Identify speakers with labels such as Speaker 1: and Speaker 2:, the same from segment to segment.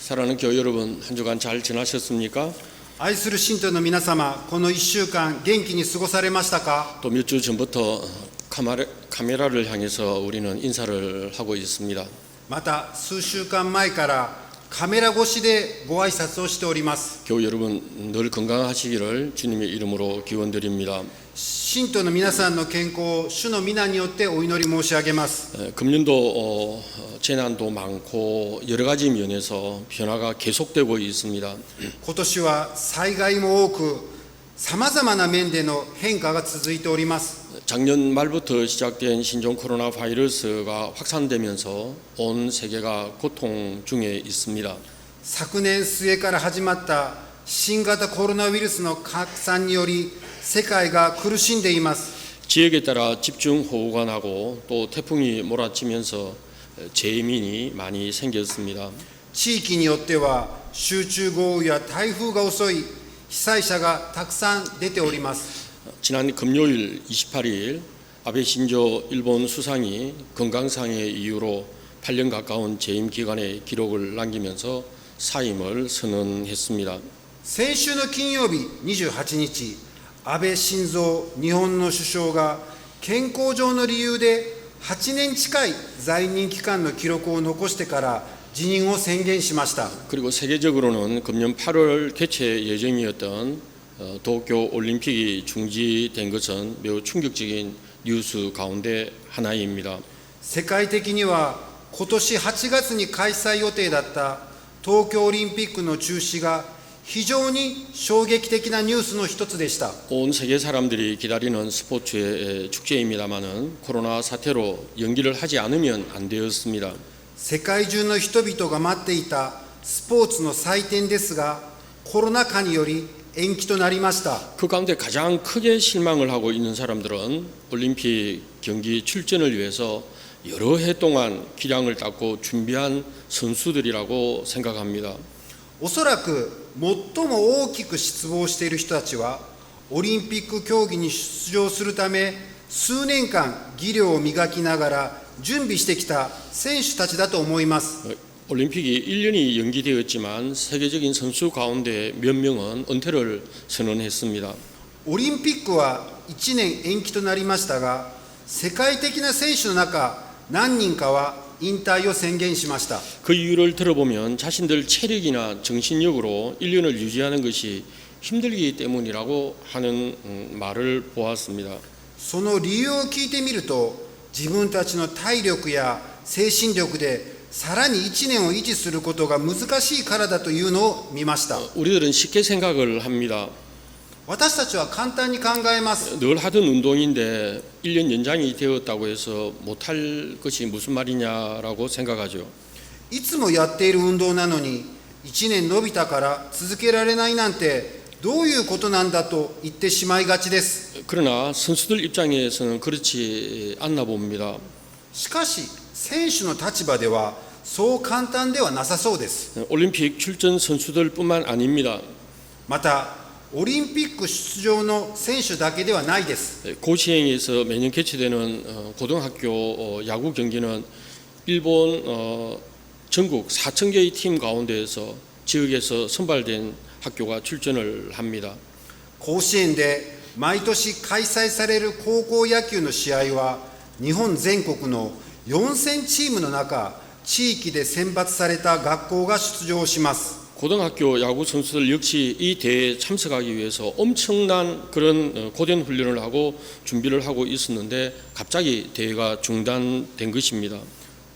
Speaker 1: 사랑하는 교회 여러분, 한 주간 잘 지나셨습니까?
Speaker 2: 愛する信徒の皆様、この1週間元気に過ごされましたか？
Speaker 1: 또 몇 주 전부터 카메라를 향해서 우리는 인사를 하고 있습니다.
Speaker 2: また数週間前からカメラ越しでご挨拶をしております。
Speaker 1: 교회 여러분 늘 건강하시기를 주님의 이름으로 기원드립니다.
Speaker 2: 信徒の皆さんの健康を主の皆によってお祈り申し上げます。
Speaker 1: 금년도 재난도 많고 여러 가지 면에서 변화가 계속되고 있습니다.
Speaker 2: 今年は災害も多く、さまざまな面での変化が続いております。
Speaker 1: 작년 말부터 시작된 신종 코로나 바이러스가 확산되면서 온 세계가 고통 중에 있습니다.
Speaker 2: 昨年末から始まった新型コロナウイルスの拡散により世界が苦しんでいます。
Speaker 1: 지역에 따라 집중호우가 나고 또 태풍이 몰아치면서 재민이 많이 생겼습니다.
Speaker 2: 地域によっては集中豪雨や台風が襲い、被災者がたくさん出ております。
Speaker 1: 지난 금요일 28일 아베 신조 일본 수상이 건강상의 이유로 8년 가까운 재임 기간의 기록을 남기면서 사임을 선언했습니다.
Speaker 2: 先週の金曜日28日、安倍晋三日本の首相が健康上の理由で8年近い在任期間の記録を残してから辞任を宣言しました。
Speaker 1: 그리고 세계적으로는 금년 8월 개최 예정이었던 도쿄 올림픽이 중지된 것은 매우 충격적인 뉴스 가운데 하나입니다.
Speaker 2: 世界的には今年8月に開催予定だった東京オリンピックの中止が非常に衝撃的なニュースの一つでした。
Speaker 1: 온 세계 사람들이 기다리는 스포츠의 축제입니다마는 코로나 사태로 연기를 하지 않으면 안 되었습니다.
Speaker 2: 世界中の人々が待っていたスポーツの祭典ですが、コロナ禍により延期となりました。
Speaker 1: 그 가운데 가장 크게 실망을 하고 있는 사람들은 올림픽 경기 출전을 위해서 여러 해 동안 기량을 닦고 준비한 선수들이라고 생각합니다.
Speaker 2: おそらく最も大きく失望している人たちは、オリンピック競技に出場するため数年間技量を磨きながら準備してきた選手たちだと思います。
Speaker 1: 올림픽이 1년이 연기되었지만 세계적인 선수 가운데 몇 명은 은퇴를 선언했습니다.
Speaker 2: オリンピックは1年延期となりましたが、世界的な選手の中何人かは引退を宣言しました。
Speaker 1: 그 이유를 들어보면 자신들 체력이나 정신력으로 1년을 유지하는 것이 힘들기 때문이라고 하는 말을 보았습니다.
Speaker 2: その理由を聞いてみると、自分たちの体力や精神力でさらに1年を維持することが難しいからだというのを見ました。
Speaker 1: 우리들은 쉽게 생각을 합니다.
Speaker 2: 私たちは簡単に考えます。
Speaker 1: 늘 하던 운동인데 1년 연장이 되었다고 해서 못할 것이 무슨 말이냐라고 생각하죠.
Speaker 2: いつもやっている運動なのに1年延びたから続けられないなんてどういうことなんだと言ってしまいがちです。
Speaker 1: 그러나 선수들 입장에서는 그렇지 않나 봅니다.
Speaker 2: しかし選手の立場ではそう簡単ではなさそうです。
Speaker 1: 올림픽 출전 선수들뿐만 아닙니다.
Speaker 2: またオリンピック出場の選手だけではないです。
Speaker 1: 고시행에서 매년 개최되는 고등학교 야구 경기는 일본 전국 4천 개의 팀 가운데에서 지역에서 선발된 학교가 출전을 합니다.
Speaker 2: 甲子園で毎年開催される高校野球の試合は日本全国の4000チームの中、地域で選抜された学校が出場します。
Speaker 1: 고등학교 야구 선수들 역시 이 대회에 참석하기 위해서 엄청난 그런 고된 훈련을 하고 준비를 하고 있었는데 갑자기 대회가 중단된 것입니다.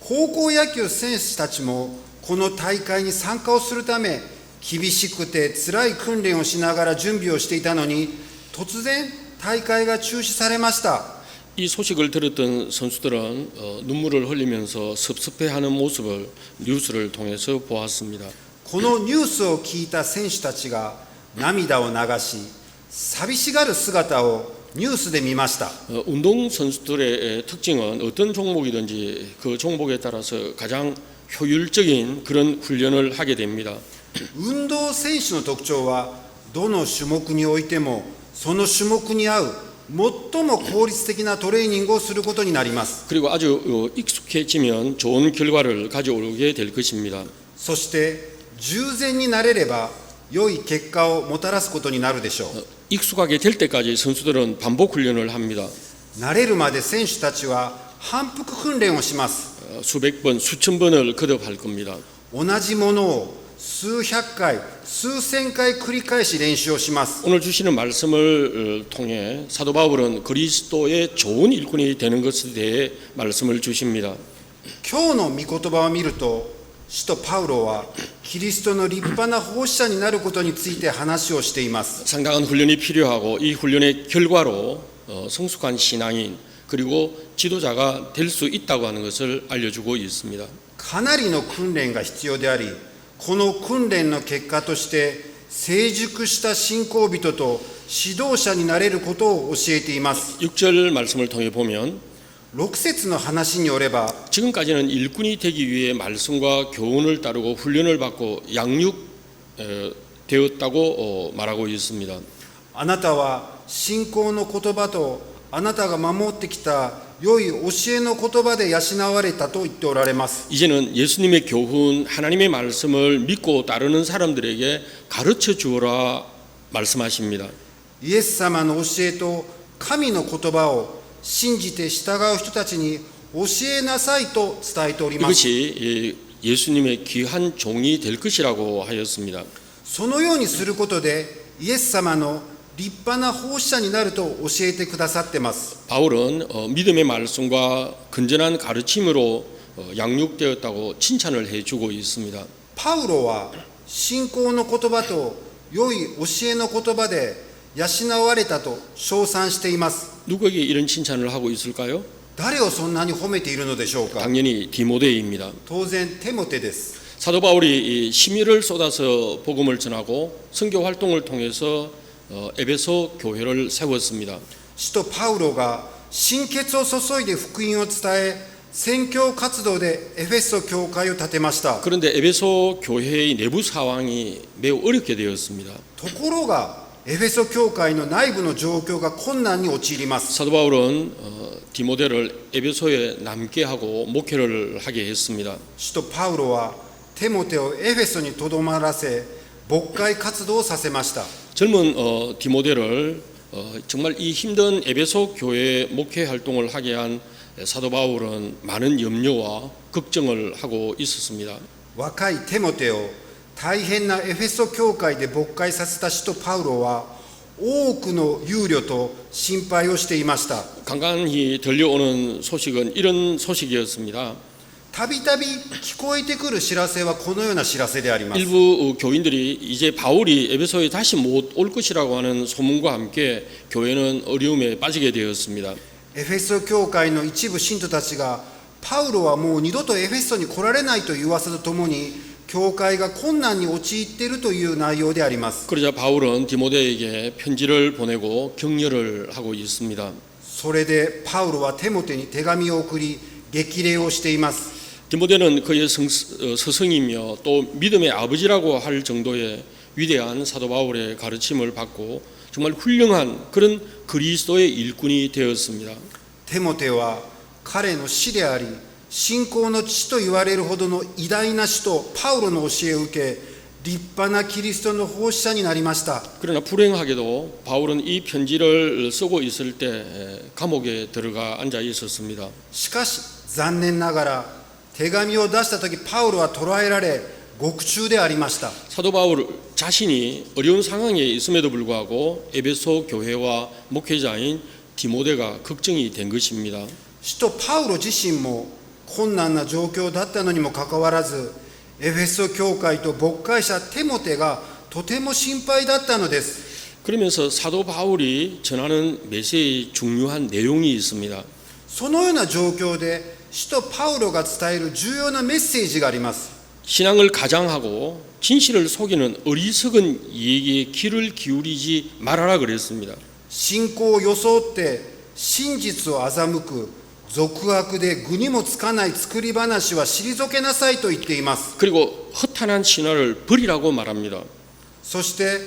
Speaker 2: 高校野球選手たちもこの大会に参加をするため厳しくて辛い訓練をしながら準備をしていたのに、突然大会が中止されました。
Speaker 1: 이 소식을 들었던 선수들은 눈물을 흘리면서 섭섭해하는 모습을 뉴스를 통해서 보았습니다.
Speaker 2: このニュースを聞いた選手たちが涙を流し、寂しがる姿をニュースで見ました。
Speaker 1: 운동 선수들의 특징은 어떤 종목이든지 그 종목에 따라서 가장 효율적인 그런 훈련을 하게 됩니다.
Speaker 2: 運動選手の特徴はどの種目においてもその種目に合う最も効率的なトレーニングをすることになります。
Speaker 1: 그리고 아주 익숙해지면 좋은 결과를 가져오게 될 것입니다.
Speaker 2: そして従前になれれば良い結果をもたらすことになるでしょう。
Speaker 1: 익숙하게 될 때까지 선수들은 반복 훈련을 합니다.
Speaker 2: 慣れるまで選手たちは反復訓練をします。
Speaker 1: 수백 번, 수천 번을 거듭할 겁니다.
Speaker 2: 同じものを数百回、数千回繰り返し練習をします。
Speaker 1: 오늘 주시는 말씀을 통해 사도 바울은 그리스도의 좋은 일꾼이 되는 것에 대해 말씀을 주십니다.
Speaker 2: 今日の御言葉を見ると、使徒パウロはキリストの立派な奉仕者になることについて話をしています。
Speaker 1: 상당한 훈련이 필요하고 이 훈련의 결과로 성숙한 신앙인 그리고 지도자가 될 수 있다고 하는 것을 알려주고 있습니다.
Speaker 2: かなりの訓練が必要であり、この訓練の結果として成熟した信仰人と指導者になれることを教えています。
Speaker 1: 6절 말씀을 통해 보면
Speaker 2: 6節の話によれば、
Speaker 1: 지금까지는 일꾼이 되기 위해 말씀과 교훈을 따르고 훈련을 받고 양육되었다고 말하고 있습니다.
Speaker 2: あなたは信仰の言葉とあなたが守ってきた良い教えの言葉で養われたと言っておられます。
Speaker 1: 이제는 예수님의 교훈, 하나님의 말씀을 믿고 따르는 사람들에게 가르쳐 주어라 말씀하십니다.
Speaker 2: イエス様の教えと神の言葉を信じて従う人たちに教えなさいと伝えております。
Speaker 1: 이것이 예수님의 귀한 종이 될 것이라고 하였습니다.
Speaker 2: そのようにすることでイエス様の立派な奉仕者になると教えてくださってます。
Speaker 1: 바울은 믿음의 말씀과 건전한 가르침으로 양육되었다고 칭찬을 해주고 있습니다.
Speaker 2: パウロは信仰の言葉と良い教えの言葉で養われたと称賛しています。
Speaker 1: 누구에게 이런 칭찬을 하고 있을까요?
Speaker 2: 誰をそんなに褒めているのでしょうか。
Speaker 1: 당연히 디모데입니다.
Speaker 2: 当然テモテです。
Speaker 1: 사도 바울이 심혈을 쏟아서 복음을 전하고 선교 활동을 통해서 에베소 교회를 세웠습니다.
Speaker 2: 使徒パウロが心血を注いで福音を伝え、宣教活動でエフェソ教会を建てました。
Speaker 1: 그런데 에베소 교회의 내부 상황이 매우 어렵게 되었습니다.
Speaker 2: ところがエフェソ教会の内部の状況が困難に陥ります。
Speaker 1: 사도 바울은 디모데를 에베소에 남게 하고 목회를 하게 했습니다.
Speaker 2: 使徒パウロはテモテをエフェソにとどまらせ、牧会活動をさせました。
Speaker 1: 젊은 디모데를 정말 이 힘든 에베소 교회 목회 활동을 하게 한 사도 바울은 많은 염려와 걱정을 하고 있었습니다.
Speaker 2: 若いテモテを大変なエフェソ教会で牧会させた使徒パウロは多くの憂慮と心配をしていました。
Speaker 1: 간간히 들려오는 소식은 이런 소식이었습니다.
Speaker 2: たびたび聞こえてくる知らせはこのような知らせであります。
Speaker 1: 일부 교인들이 이제 바울이 에베소에 다시 못 올 것이라고 하는 소문과 함께 교회는 어려움에 빠지게 되었습니다.
Speaker 2: エフェソ教会の一部信徒たちがパウロはもう二度とエフェソに来られないという噂とともに教会が困難に陥っているという内容であります。
Speaker 1: 그러자 바울은 디모데에게 편지를 보내고 격려를 하고 있습니다.
Speaker 2: それでパウロはテモテに手紙を送り激励をしています。
Speaker 1: 디모데는 그의 스승이며 또 믿음의 아버지라고 할 정도의 위대한 사도 바울의 가르침을 받고 정말 훌륭한 그런 그리스도의 일꾼이 되었습니다.
Speaker 2: テモテは彼の師であり信仰の父と言われるほどの偉大な使徒パウロの教えを受け立派なキリストの奉仕者になりました。
Speaker 1: 그러나 불행하게도 바울은 이 편지를 쓰고 있을 때 감옥에 들어가 앉아 있었습니다.
Speaker 2: しかし残念ながら手紙を出した時パウロは捕らえられ獄中でありました。
Speaker 1: 사도 바울 자신이 어려운 상황에 있음에도 불구하고 에베소 교회와 목회자인 디모데가 걱정이 된 것입니다.
Speaker 2: 使徒パウロ自身も困難な状況だったのにもかかわらずエフェソ教会と牧会者テモテがとても心配だったのです。
Speaker 1: 그러면서 사도 바울이 전하는 메시지의 중요한 내용이 있습니다.
Speaker 2: そのような状況で使徒パウロが伝える重要なメッセージがあります。
Speaker 1: 신앙을 가장하고 진실을 속이는 어리석은 이에게 귀를 기울이지 말아라 그랬습니다.
Speaker 2: 信仰を装って真実を欺く俗悪で具にもつかない作り話は退けなさいと言っています。
Speaker 1: 그리고 허탄한 신화를 버리라고 말합니다.
Speaker 2: そして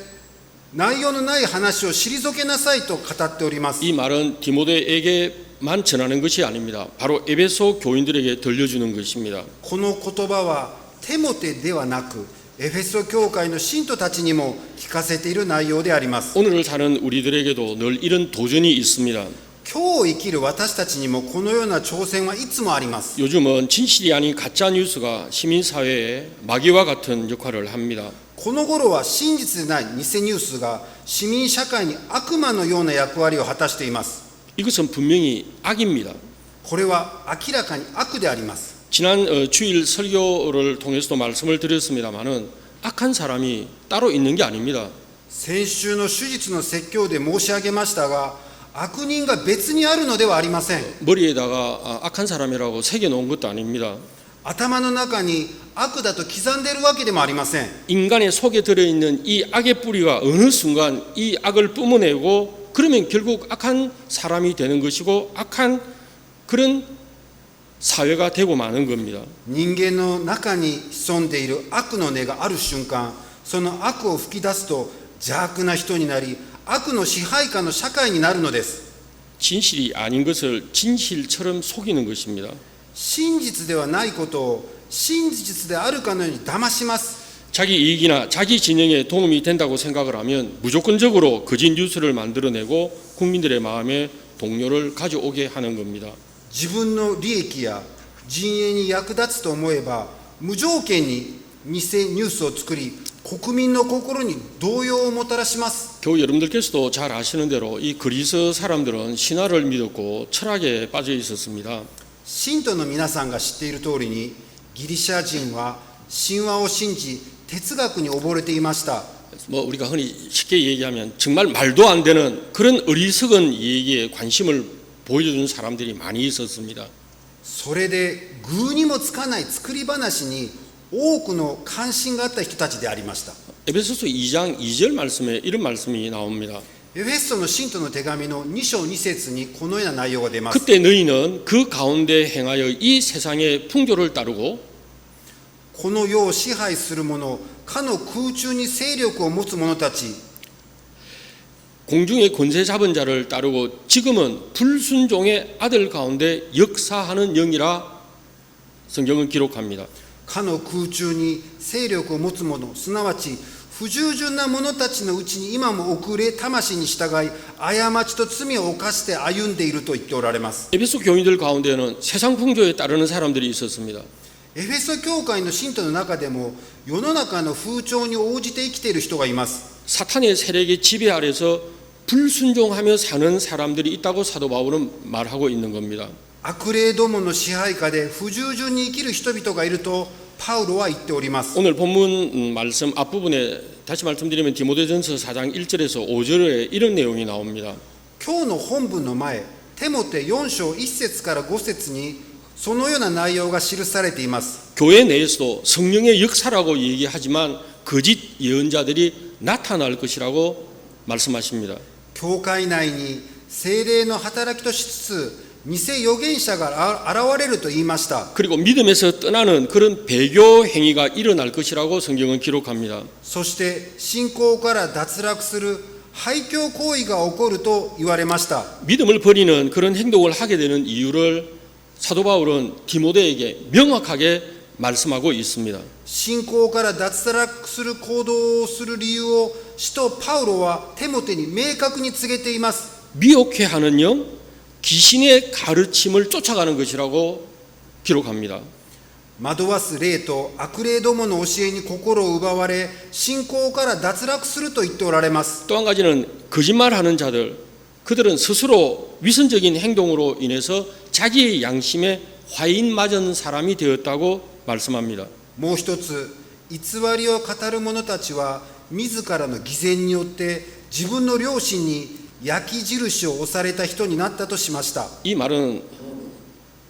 Speaker 2: 内容のない話を退けなさいと語っております。
Speaker 1: 이 말은 디모데에게만 전하는 것이 아닙니다. 바로 에베소 교인들에게 들려주는 것입니다.
Speaker 2: この言葉はテモテではなくエフェソ教会の信徒たちにも聞かせている内容であります。
Speaker 1: 오늘을 사는 우리들에게도 늘 이런 도전이 있습니다.
Speaker 2: 今日生きる私たちにもこのような挑戦はいつもあります。
Speaker 1: 요즘은 진실이 아닌 가짜 뉴스가 시민사회에 마귀와 같은 역할을 합니다.
Speaker 2: この頃は真実でない偽ニュースが市民社会に悪魔のような役割を果たしています。
Speaker 1: 이것은 분명히 악입니다.
Speaker 2: これは明らかに悪であります。
Speaker 1: 지난 주일 설교를 통해서도 말씀을 드렸습니다마는 악한 사람이 따로 있는 게 아닙니다.
Speaker 2: 先週の手術の説教で申し上げましたが、悪人が別にあるのではありません。
Speaker 1: 머리에다가 악한 사람이라고 새겨놓은 것도 아닙니다.
Speaker 2: 頭の中に悪だと刻んでいるわけでもありません。
Speaker 1: 인간의 속에 들어있는 이 악의 뿌리가 어느 순간 이 악을 뿜어내고 그러면 결국 악한 사람이 되는 것이고 악한 그런 사회가 되고 마는 겁니다.
Speaker 2: 人間の中に潜んでいる悪の根がある瞬間、その悪を吹き出すと邪悪な人になり、悪の支配下の社会になるのです。
Speaker 1: 진실이 아닌 것을 진실처럼 속이는 것입니다.
Speaker 2: 真実ではないことを真実であるかのように騙します。
Speaker 1: 자기 이익이나 자기 진영에 도움이 된다고 생각을 하면 무조건적으로 거짓 뉴스를 만들어내고 국민들의 마음에 동요를 가져오게 하는 겁니다.
Speaker 2: 自分の利益や陣営に役立つと思えば無条件に偽ニュースを作り、国民の心に動揺をもたらします。
Speaker 1: 교우 여러분들께서도 잘 아시는 대로 이 그리스 사람들은 신화를 믿었고 철학에 빠져 있었습니다.
Speaker 2: 信徒の皆さんが知っている通りに、ギリシャ人は神話を信じ哲学に溺れていました。
Speaker 1: 뭐 우리가 흔히 쉽게 얘기하면 정말 말도 안 되는 그런 어리석은 얘기에 관심을 보여준 사람들이 많이 있었습니다.
Speaker 2: それで偶にもつかない作り話に多くの関心があった人たちでありました。
Speaker 1: 에베소서 2장 2절 말씀에 이런 말씀이 나옵니다.
Speaker 2: エフェソの信徒の手紙の2章2節にこのような内容が出ます。
Speaker 1: 그때 너희는 그 가운데 행하여 이 세상의 풍조를 따르고
Speaker 2: この世を支配する者、かの空中に勢力を持つ者たち、
Speaker 1: 공중의 권세 잡은 자를 따르고 지금은 불순종의 아들 가운데 역사하는 영이라 성경은 기록합니다.
Speaker 2: かの空中に勢力を持つ者、すなわち不従順な者たちのうちに今も遅れ魂に従い、過ちと罪を犯して歩んでいると言っておられます。
Speaker 1: 에베소 교인들 가운데는 세상 풍조에 따르는 사람들이 있었습니다.
Speaker 2: エフェソ教会の信徒の中でも世の中の風潮に応じて生きている人がいます。
Speaker 1: 사탄의 세력의 지배 아래서 불순종하며 사는 사람들이 있다고 사도 바울은 말하고 있는 겁니다.
Speaker 2: 悪霊どもの支配下で不従順に生きる人々がいるとパウロは言っております。
Speaker 1: 오늘 본문 말씀 앞부분에 다시 말씀드리면 디모데전서 4장 1절에서 5절에 이런 내용이 나옵니다.
Speaker 2: 今日の本文の前、テモテ4章1節から5節にそのような内容が記されています。
Speaker 1: 교회 내에서도 성령의 역사라고 얘기하지만 거짓 예언자들이 나타날 것이라고 말씀하십니다.
Speaker 2: 教会内に聖霊の働きとしつつ偽預言者が現れると言いました。
Speaker 1: 그리고 믿음에서 떠나는 그런 배교 행위가 일어날 것이라고 성경은 기록합니다.
Speaker 2: そして信仰から脱落する廃教行為が起こると言われました。
Speaker 1: 믿음을 버리는 그런 행동을 하게 되는 이유를 사도 바울은 디모데에게 명확하게 말씀하고 있습니다.
Speaker 2: 信仰から脱落する行動をする理由を使徒パウロはテモテに明確に告げています。
Speaker 1: 미혹해 하는 영, 귀신의 가르침을 쫓아가는 것이라고 기록합니다.
Speaker 2: 惑わす霊と悪霊どもの教えに心を奪われ信仰から脱落すると言っておられます。
Speaker 1: 또 한 가지는 거짓말하는 자들, 그들은 스스로 위선적인 행동으로 인해서 자기의 양심에 화인 맞은 사람이 되었다고 말씀합니다.
Speaker 2: もう一つ、偽りを語る者たちは自らの偽善によって自分の良心に焼き印を押された人になったとしました。
Speaker 1: 이 말은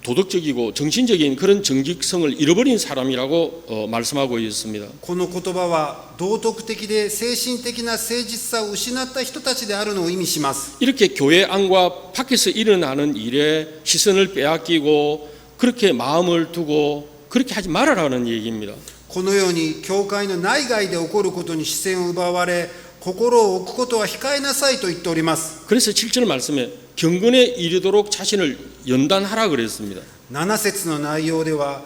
Speaker 1: 도덕적이고 정신적인 그런 정직성을 잃어버린 사람이라고 말씀하고 있습니다.
Speaker 2: この言葉は道徳的で精神的な誠実さを失った人たちであるのを意味します。
Speaker 1: 이렇게 교회 안과 밖에서 일어나는 일에 시선을 빼앗기고 그렇게 마음을 두고 그렇게 하지 말아라는 얘기입니다.
Speaker 2: このように教会の内外で起こることに視線を奪われ心を置くことは控えなさいと言っております。
Speaker 1: 그래서 7절 말씀에 경건에 이르도록 자신을 연단하라 그랬습니다.
Speaker 2: 7節の内容では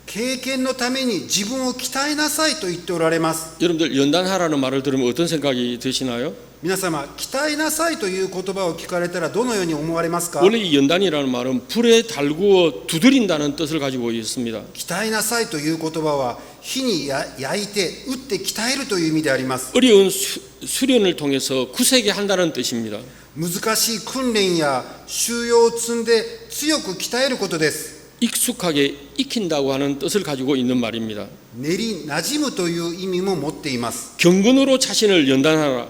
Speaker 2: 経験のために自分を鍛えなさいと言っておられます。
Speaker 1: 여러분들 연단하라는 말을 들으면 어떤 생각이 드시나요?
Speaker 2: 皆様、鍛えなさいという言葉を聞かれたらどのように思われますか？
Speaker 1: 원래 이 연단이라는 말은 불에 달구어 두드린다는 뜻을 가지고 있습니다.
Speaker 2: 鍛えなさいという言葉は火に焼いて打って鍛えるという意味であります。
Speaker 1: 어려운 수련을 통해서 굳세게 한다는 뜻입니다.
Speaker 2: 難しい訓練や修養を積んで強く鍛えることです。
Speaker 1: 익숙하게 익힌다고 하는 뜻을 가지고 있는 말입니다.
Speaker 2: 練り馴染むという意味も持っています。
Speaker 1: 경건으로 자신을 연단하라.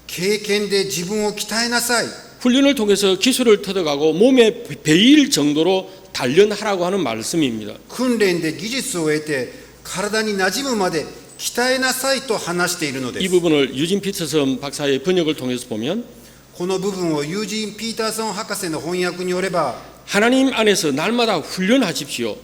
Speaker 2: 経験で自分を鍛えなさい。
Speaker 1: 훈련을 통해서 기술을 터득하고 몸에 배일 정도로 단련하라고 하는 말씀입니다.
Speaker 2: 訓練で技術を得て体に馴染むまで鍛えなさいと話しているので
Speaker 1: 이
Speaker 2: す。
Speaker 1: 부분을 유진 피터슨 박사의 번역을 통해서 보면
Speaker 2: この部分をユージン・ピーターソン博士の翻訳によれば、
Speaker 1: 하나님 안에서 날마다 훈련하십시오.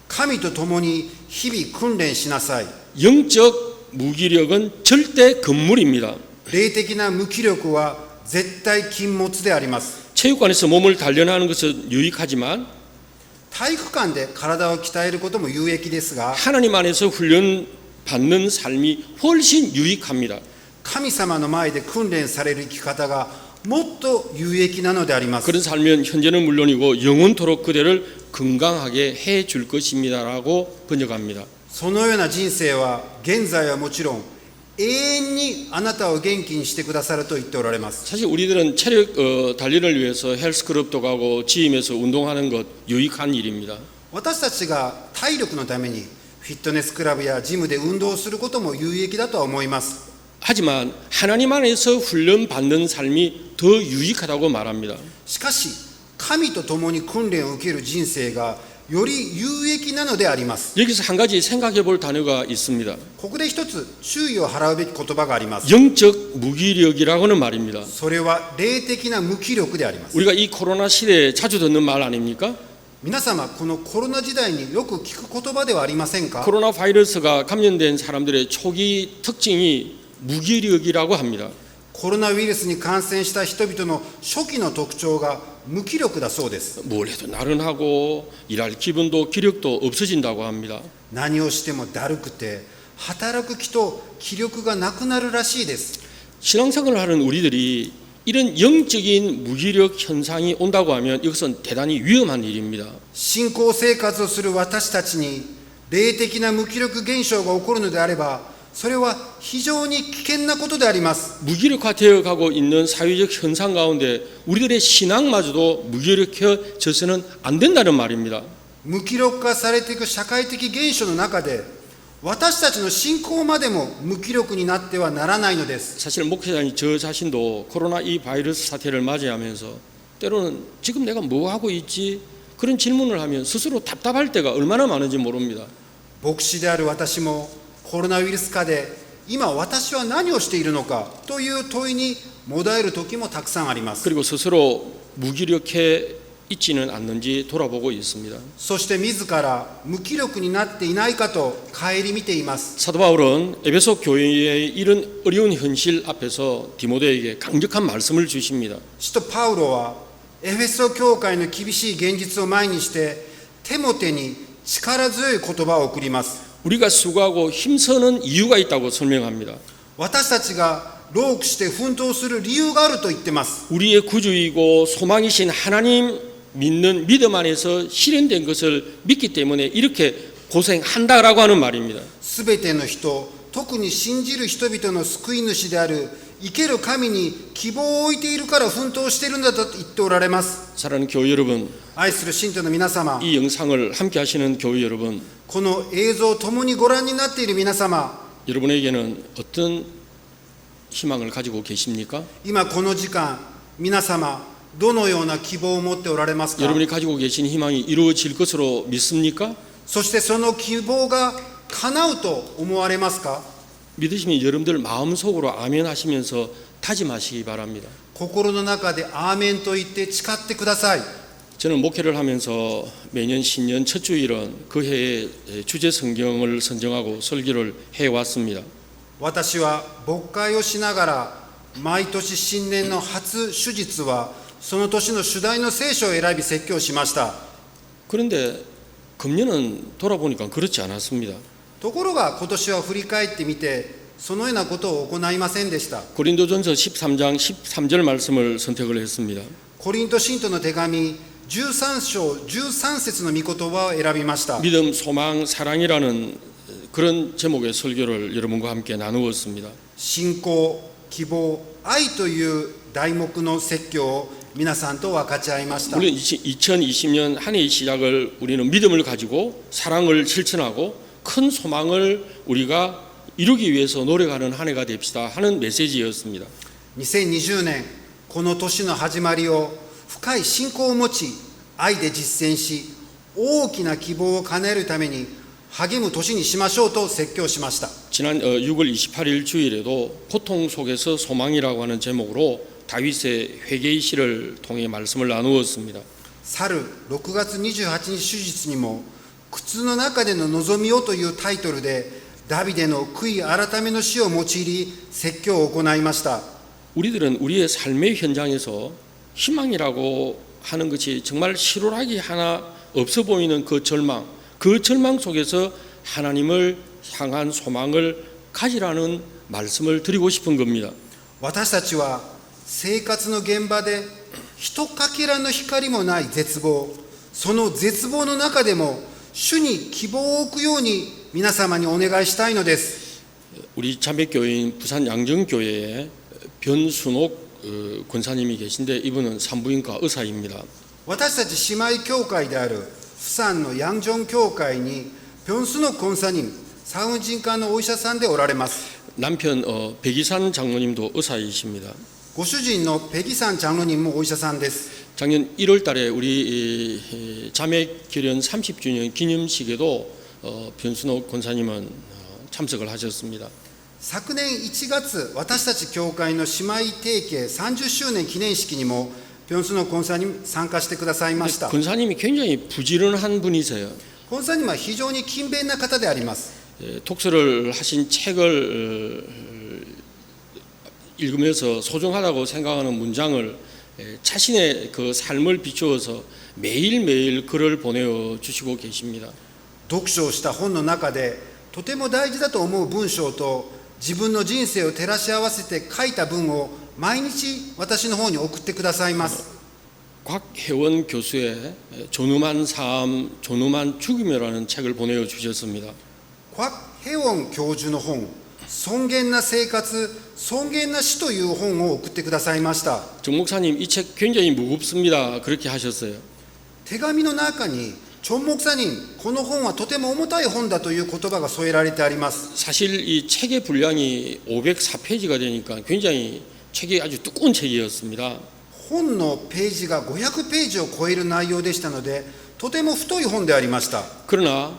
Speaker 2: 神と共に日々訓練しなさい。
Speaker 1: 영적 무기력은 절대 금물입니다.
Speaker 2: 霊的な無気力は絶対禁物であります。
Speaker 1: 체육관에서 몸을 단련하는 것은 유익하지만
Speaker 2: 体育館で体を鍛えることも有益ですが、
Speaker 1: 하나님 안에서 훈련받는 삶이 훨씬 유익합니다.
Speaker 2: 神様の前で訓練される生き方がもっと有益なのであります。
Speaker 1: 그런 삶은 현재는 물론이고 영원토록 그대를 건강하게 해줄 것입니다라고 번역합니다.
Speaker 2: そのような人生は現在はもちろん永遠にあなたを元気にしてくださると言っておられます。
Speaker 1: 사실 우리들은 체력 단련을 위해서 헬스클럽도 가고 지임에서 운동하는 것 유익한 일입니다.
Speaker 2: 私たちが体力のためにフィットネスクラブやジムで運動することも有益だとは思います。
Speaker 1: 하지만 하나님 안에서 훈련받는 삶이 더 유익하다고 말합니다.
Speaker 2: しかし神と共に訓練を受ける人生がより有益なのであります。
Speaker 1: 여기서 한 가지 생각해 볼 단어가 있습니다.
Speaker 2: ここで一つ注意を払うべき言葉があります。
Speaker 1: 영적 무기력이라고는 말입니다.
Speaker 2: それは霊的な無気力であります。
Speaker 1: 우리가 이 코로나 시대에 자주 듣는 말 아닙니까?
Speaker 2: 皆様、このコロナ時代によく聞く言葉ではありませんか？
Speaker 1: 코로나 바이러스가 감염된 사람들의 초기 특징이 무기력이라고 합니다.
Speaker 2: コロナウイルスに感染した人々の初期の特徴が無気力だそうです。
Speaker 1: 뭘 해도 나른하고 일할 기분도 기력도 없어진다고 합니다.
Speaker 2: 何をしてもだるくて働く気と気力がなくなるらしいです。
Speaker 1: 신앙생활을 하는 우리들이 이런 영적인 무기력 현상이 온다고 하면 이것은 대단히 위험한 일입니다.
Speaker 2: 信仰生活をする私たちに霊的な無気力現象が起こるのであれば、それは非常に危険なことであります。
Speaker 1: 무기력화되어 가고 있는 사회적 현상 가운데 우리들의 신앙마저도 무기력해져서는 안 된다는 말입니다.
Speaker 2: 無気力化されていく社会的現象の中で、私たちの信仰までも無気力になってはならないのです。
Speaker 1: 사실 목회자인 저 자신도 코로나 이 바이러스 사태를 맞이하면서 때로는 지금 내가 뭐 하고 있지? 그런 질문을 하면 스스로 답답할 때가 얼마나 많은지 모릅니다.
Speaker 2: 牧師である私もコロナウイルス禍で今私は何をしているのかという問いにもだえる時もたくさんあります。
Speaker 1: 그리고 스스로 무기력해 있지는 않는지 돌아보고 있습니다.
Speaker 2: そして自ら無気力になっていないかと顧みています。
Speaker 1: 사도 바울은 에베소 교회의 이런 어려운 현실 앞에서 디모데에게 강력한 말씀을 주십니다.
Speaker 2: 使徒パウロはエフェソ教会の厳しい現実を前にしてテモテに力強い言葉を送ります。
Speaker 1: 우리가 수고하고 힘쓰는 이유가 있다고 설명합니다.
Speaker 2: 私たちが労苦して奮闘する理由があると言ってます。
Speaker 1: 우리의 구주이고 소망이신 하나님 믿는 믿음 안에서 실현된 것을 믿기 때문에 이렇게 고생한다라고 하는 말입니다.
Speaker 2: すべての人、特に信じる人々の救い主である生ける神に希望を置いているから奮闘しているんだと言っておられます。
Speaker 1: 사랑하는 교회 여러분,
Speaker 2: 愛する信徒の皆様、
Speaker 1: 이 영상을 함께 하시는 교회 여러분,
Speaker 2: この映像を共にご覧になっている皆様、
Speaker 1: 여러분에게는 어떤 희망을 가지고 계십니까?
Speaker 2: 今この時間、皆様どのような希望を持っておられますか？
Speaker 1: 여러분이 가지고 계신 희망이 이루어질 것으로 믿습니까?
Speaker 2: そしてその希望が叶うと思われますか？
Speaker 1: 믿으시면 여러분들 마음속으로 아멘 하시면서 다짐하시기 바랍니다.
Speaker 2: 心の中でアーメンと言って誓ってください。
Speaker 1: 저는 목회를 하면서 매년 신년 첫 주일은 그 해의 주제 성경을 선정하고 설교를 해왔습니다.
Speaker 2: 私は牧会をしながら毎年新年の初主日はその年の主題の聖書を選び説教しました。
Speaker 1: 그런데 금년은 돌아보니까 그렇지 않았습니다.
Speaker 2: ところが今年は振り返ってみてそのようなことを行いませんでした。
Speaker 1: 고린도전서 13장 13절 말씀을 선택을 했습니다.
Speaker 2: コリント信徒の手紙13章13節の御言葉を選びました。
Speaker 1: 믿음, 소망, 사랑이라는 그런 제목의 설교를 여러분과 함께 나누었습니다.
Speaker 2: 信仰、希望、愛という題目の説教を皆さんと分かち合いました。
Speaker 1: 물론 2020년 한 해의 시작을 우리는 믿음을 가지고 사랑을 실천하고 큰 소망을 우리가 이루기 위해서 노력하는 한 해가 됩시다 하는 메시지였습니다.
Speaker 2: 2020年この年の始まりを深い信仰を持ち愛で実践し大きな希望を叶えるために励む年にしましょうと説教しました。
Speaker 1: 지난 6월 28일 주일에도 고통 속에서 소망이라고 하는 제목으로 다윗의 회개의 시를 통해 말씀을 나누었습니다.
Speaker 2: 去る6月28日手術にも苦痛の中での望みをというタイトルでダビデの悔い改めの詩を用い説教を行いました。
Speaker 1: 우리들은 우리의 삶의 현장에서 희망이라고 하는 것이 정말 실오라기 하나 없어 보이는 그 절망 속에서 하나님을 향한 소망을 가지라는 말씀을 드리고 싶은 겁니다.
Speaker 2: 私たちは生活の現場でひとかけらの光もない絶望、その絶望の中でも主に希望を置くように皆様にお願いしたいのです。
Speaker 1: 우리 자매교회인 부산 양정교회에 변순옥 권사님이 계신데 이분은 산부인과 의사입니다.
Speaker 2: 私たち姉妹教会である釜山のヤンジョン教会にピョンスノコンサニム産婦人科のお医者さんでおられます。
Speaker 1: 남편 백이산 장로님도 의사이십니다.
Speaker 2: ご主人のペギさん長老人もお医者さんです。
Speaker 1: 작년 1월 달에 우리 자매결연 30주년 기념식에도 변순옥 권사님은 참석을 하셨습니다.
Speaker 2: 昨年1月、私たち教会の姉妹提携30周年記念式にもピョンスノコンサに参加してくださいました。
Speaker 1: 권사님이 굉장히 부지런한 분이세요.
Speaker 2: コンサニムは非常に勤勉な方であります。
Speaker 1: 독서를 하신 책을 읽으면서 소중하다고 생각하는 문장을 자신의 그 삶을 비추어서 매일매일 글을 보내주시고 계십니다.
Speaker 2: 読書をした本の中でとても大事だと思う文章と自分の人生を照らし合わせて書いた文を毎日私の方に送ってくださいます。
Speaker 1: 곽혜원 교수의 존엄한 삶, 존엄한 죽음이라는 책을 보내주셨습니다.
Speaker 2: 곽 혜원教授の本、尊厳な生活、尊厳な死という本を送ってくださいました。
Speaker 1: 정 목사님 이 책 굉장히 무겁습니다. 그렇게 하셨어요.
Speaker 2: 手紙の中にチョン목사님、この本はとても重たい本だという言葉が添えられてあります。
Speaker 1: 사실 이 책의 분량이 504페이지가 되니까 굉장히 책이 아주 두꺼운 책이었습니다.
Speaker 2: 本のページが500ページを超える内容でしたので、とても太い本でありました。
Speaker 1: 그러나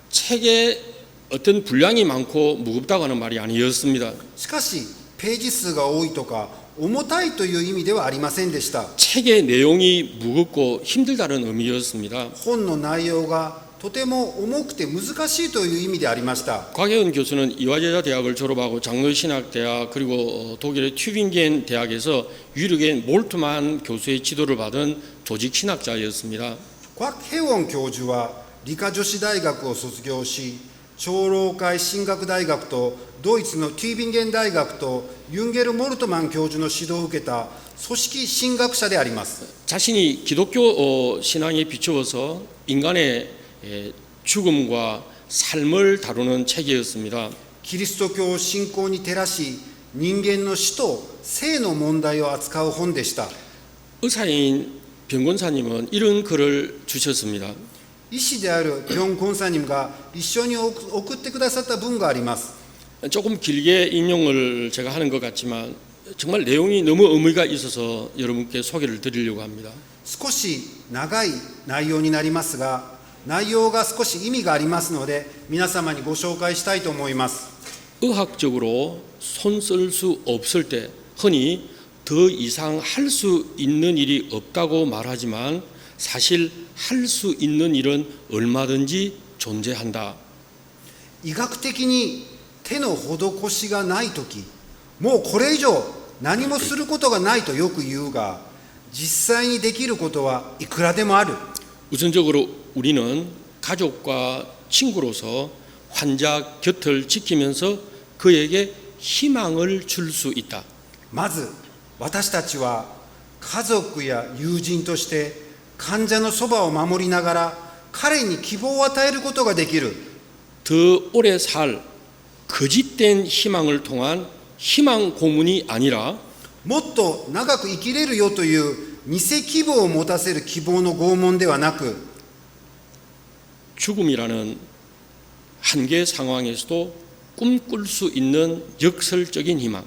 Speaker 1: 책의 어떤 분량이 많고 무겁다고 하는 말이 아니었습니다.
Speaker 2: しかしページ数が多いとか重たいという意味ではありませんでした。
Speaker 1: 책의 내용이 무겁고 힘들다는 의미였습니다.
Speaker 2: 本の内容がとても重くて難しいという意味でありました。
Speaker 1: 곽혜은 교수는 이화여자 대학을 졸업하고 장로신학대학 그리고 독일의 튜빙겐 대학에서 유력의 몰트만 교수의 지도를 받은 조직 신학자였습니다.
Speaker 2: 곽 혜원教授は理科女子大学を卒業し、長老会神学大学とドイツのテュービンゲン大学とユンゲル・モルトマン教授の指導を受けた組織神学者であります。
Speaker 1: 자신이 기독교 신앙에 비추어서 인간의 죽음과 삶을 다루는 책이었습니다.
Speaker 2: キリスト教信仰に照らし、人間の死と生の問題を扱う本でした。
Speaker 1: 의사인 변권사님은 이런 글을 주셨습니다.
Speaker 2: 医師であるピョン・コンサニムが一緒に送ってくださった文があります。
Speaker 1: 조금 길게 인용을 제가 하는 것 같지만 정말 내용이 너무 의미가 있어서 여러분께 소개를 드리려고 합니다.
Speaker 2: 少し長い内容になりますが、内容が少し意味がありますので、皆様にご紹介したいと思います。
Speaker 1: 의학적으로 손 쓸 수 없을 때 흔히 더 이상 할 수 있는 일이 없다고 말하지만 사실 할 수 있는 일은 얼마든지 존재한다.
Speaker 2: 医学的に手の施しがないとき、もうこれ以上何もすることがないとよく言うが、実際にできることはいくらでもある。
Speaker 1: 우선적으로 우리는 가족과 친구로서 환자 곁을 지키면서 그에게 희망을 줄 수 있다.
Speaker 2: まず私たちは家族や友人として患者のそばを守りながら彼に希望を与えることができる。
Speaker 1: 더 오래 살 거짓된 희망을 통한 희망 고문이 아니라
Speaker 2: もっと長く生きれるよという偽希望を持たせる希望の拷問ではなく、
Speaker 1: 죽음이라는 한계 상황에서도 꿈꿀 수 있는 역설적인 희망,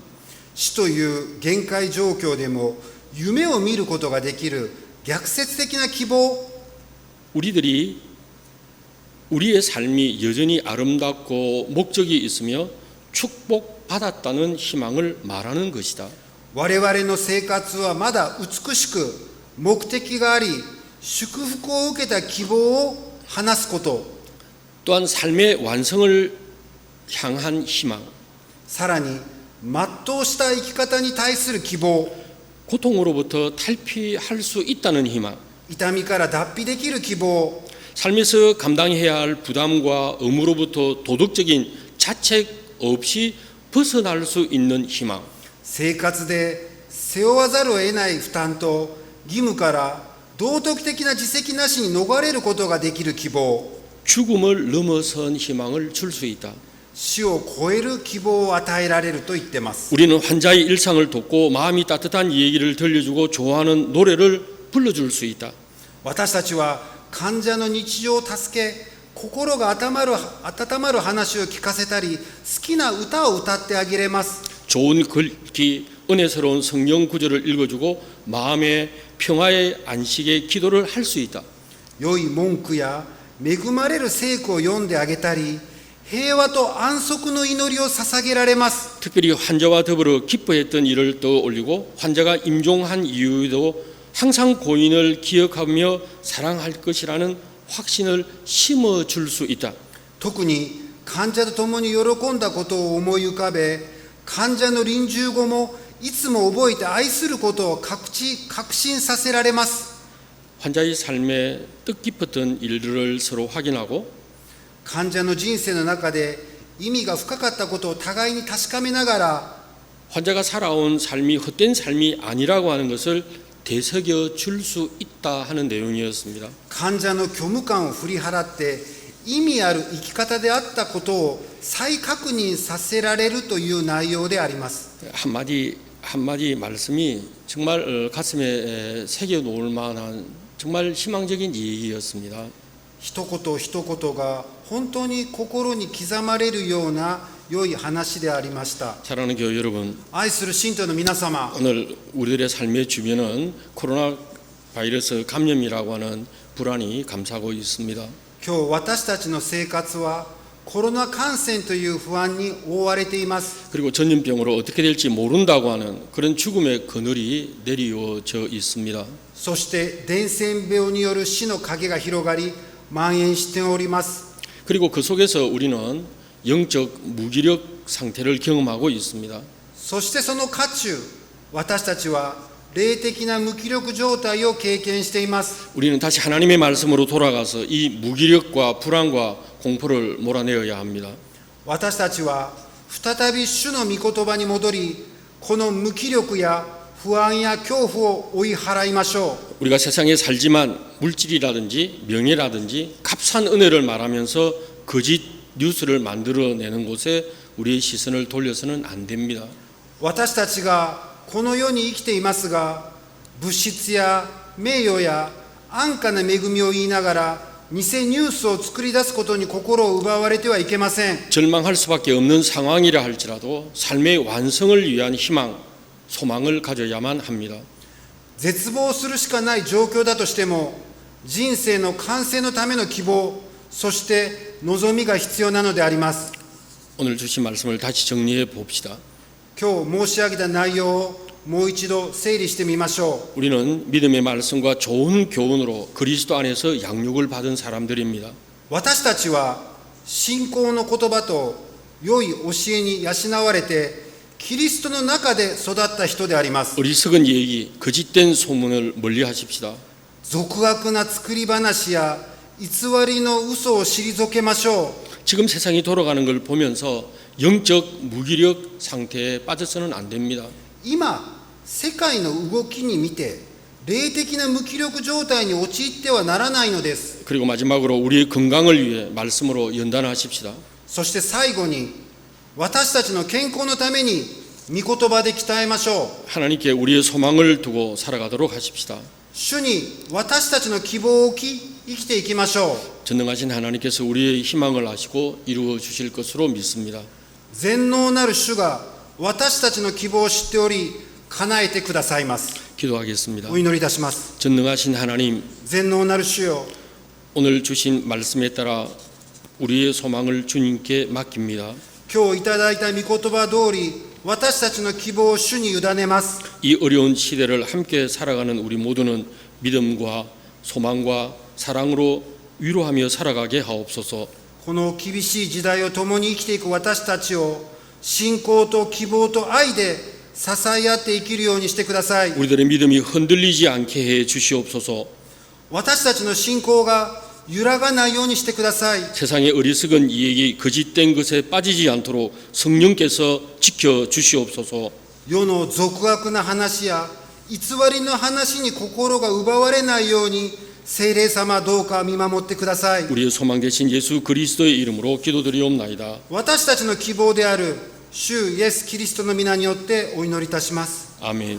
Speaker 2: 死という限界状況でも夢を見ることができる逆説的な希望、
Speaker 1: 우리들이 우리의 삶이 여전히 아름답고 목적이 있으며 축복받았다는 희망을 말하는 것이다.
Speaker 2: 我々の生活はまだ美しく目的があり祝福を受けた希望を話すこと、
Speaker 1: 또한 삶의 완성을 향한 희망,
Speaker 2: さらに全うした生き方に対する希望、
Speaker 1: 고통으로부터 탈피할 수 있다는 희망,
Speaker 2: 痛みから脱皮できる希望、
Speaker 1: 삶에서 감당해야 할 부담과 의무로부터 도덕적인 자책 없이 벗어날 수 있는 희망,
Speaker 2: 生活で背負わざるを得ない負担と義務から道徳的な自責なしに逃れることができる希望、
Speaker 1: 죽음을 넘어선 희망을 줄 수 있다.
Speaker 2: 死を超える希望を与えられると言ってます。
Speaker 1: 우리는 환자의 일상을 돕고 마음이 따뜻한 얘기를 들려주고 좋아하는 노래를 불러줄 수 있다.
Speaker 2: 私たちは患者の日常を助け、心が温まる話を聞かせたり、好きな歌を歌ってあげれます。
Speaker 1: 좋은 글귀, 은혜스러운 성경 구절을 읽어주고 마음의 평화의 안식의 기도를 할 수 있다.
Speaker 2: 良い文句や恵まれる聖句を読んであげたり、平和と安息の祈りを捧げられます。
Speaker 1: 특별히 환자와 더불어 기뻐했던 일을 떠올리고 환자가 임종한 이후에도 항상 고인을 기억하며 사랑할 것이라는 확신을 심어줄 수 있다.
Speaker 2: 特に患者と共に喜んだことを思い浮かべ、患者の臨終後もいつも覚えて愛することを確信させられます。
Speaker 1: 환자의 삶에 뜻깊었던 일들을 서로 확인하고
Speaker 2: 患者の人生の中で意味が深かったことを互いに確かめながら、
Speaker 1: 환자가 살아온 삶이 헛된 삶이 아니라고 하는 것을 되새겨 줄 수 있다 하는 내용이었습니다.
Speaker 2: 患者の虚無感を振り払って意味ある生き方であったことを再確認させられるという内容であります。
Speaker 1: 한마디 말씀이 정말 가슴에 새겨 놓을 만한 정말 희망적인 얘기였습니다.
Speaker 2: 一言一言が本当に心に刻まれるような良い話でありました。
Speaker 1: 사랑하는 교회 여러분,
Speaker 2: 愛する信徒の皆様、
Speaker 1: 오늘 우리들의 삶의 주변은 코로나 바이러스 감염이라고 하는 불안이 감싸고 있습니다.
Speaker 2: 今日私たちの生活はコロナ感染という不安に覆われています。
Speaker 1: 그리고 전염병으로 어떻게 될지 모른다고 하는 그런 죽음의 그늘이 내리워져 있습니다.
Speaker 2: そして伝染病による死の影が広がり蔓延しております。
Speaker 1: 그리고 그 속에서 우리는 영적 무기력 상태를 경험하고 있습니다.
Speaker 2: そしてその渦中、私たちは霊的な無気力状態を経験しています。
Speaker 1: 우리는 다시 하나님의 말씀으로 돌아가서 이 무기력과 불안과 공포를 몰아내어야 합니다.
Speaker 2: 私たちは再び主の御言葉に戻り、この無気力や不安や恐怖を追い払いましょう。
Speaker 1: 우리가 세상에 살지만 물질이라든지 명예라든지 값싼 은혜를 말하면서 거짓 뉴스를 만들어내는 곳에 우리의 시선을 돌려서는 안 됩니다.
Speaker 2: 私たちがこの世に生きていますが、物質や名誉や安価な恵みを言いながら偽ニュースを作り出すことに心を奪われてはいけません。
Speaker 1: 절망할 수밖에 없는 상황이라 할지라도 삶의 완성을 위한 희망, 소망을 가져야만 합니다.
Speaker 2: 絶望するしかない状況だとしても、人生の完成のための希望、そして望みが必要なのであります。
Speaker 1: 오늘 주신 말씀을 다시 정리해 봅시다.
Speaker 2: 今日申し上げた内容をもう一度整理してみましょう。
Speaker 1: 우리는 믿음의 말씀과 좋은 교훈으로 그리스도 안에서 양육을 받은 사람들입니다.
Speaker 2: 私たちは信仰の言葉と良い教えに養われてキリストの中で育った人であります。
Speaker 1: 어리석은 얘기, 거짓된 소문을 멀리하십시다.
Speaker 2: 俗悪な作り話や偽りの嘘を退けましょう。
Speaker 1: 지금 세상이 돌아가는 걸 보면서 영적 무기력 상태에 빠져서는 안 됩니다.
Speaker 2: 今、世界の動きに見て、霊的な無気力状態に陥ってはならないのです。
Speaker 1: 그리고 마지막으로 우리의 건강을 위해 말씀으로 연단하십시다.
Speaker 2: そして最後に、私たちの健康のために、御言葉で鍛えましょう。
Speaker 1: 하나님께 우리의 소망을 두고 살아가도록 하십시다.
Speaker 2: 主に私たちの希望を置き、生きていきましょう。
Speaker 1: 전능하신 하나님께서 우리의 희망을 아시고 이루어 주실 것으로 믿습니다.
Speaker 2: 全能なる主が私たちの希望を知っており、叶えてくださいます。
Speaker 1: 기도하겠습니다.
Speaker 2: お祈りいたします。
Speaker 1: 전능하신 하나님,
Speaker 2: 全能なる主よ、
Speaker 1: 오늘 주신 말씀에 따라 우리의 소망을 주님께 맡깁니다.
Speaker 2: 今日いただいた御言葉通り、私たちの希望を主に委ねます。
Speaker 1: 이 어려운 시대를 함께 살아가는 우리 모두는 믿음과 소망과 사랑으로 위로하며 살아가게 하옵소서.
Speaker 2: この厳しい時代を共に生きていく私たちを、信仰と希望と愛で支え合って生きるようにしてください。
Speaker 1: 우리들의 믿음이 흔들리지 않게 해 주시옵소서.
Speaker 2: 私たちの信仰が揺らがないようにしてください。
Speaker 1: 세상의 어리석은 이익이 거짓된 것에 빠지지 않도록 성령께서 지켜 주시옵소서.
Speaker 2: 世の俗悪な話や偽りの話に心が奪われないように、聖霊様どうか見守ってください。
Speaker 1: 우리의 소망 되신 예수 그리스도의 이름으로 기도드리옵나이다.
Speaker 2: 私たちの希望である主イエス・キリストの皆によってお祈りいたします。
Speaker 1: 아멘.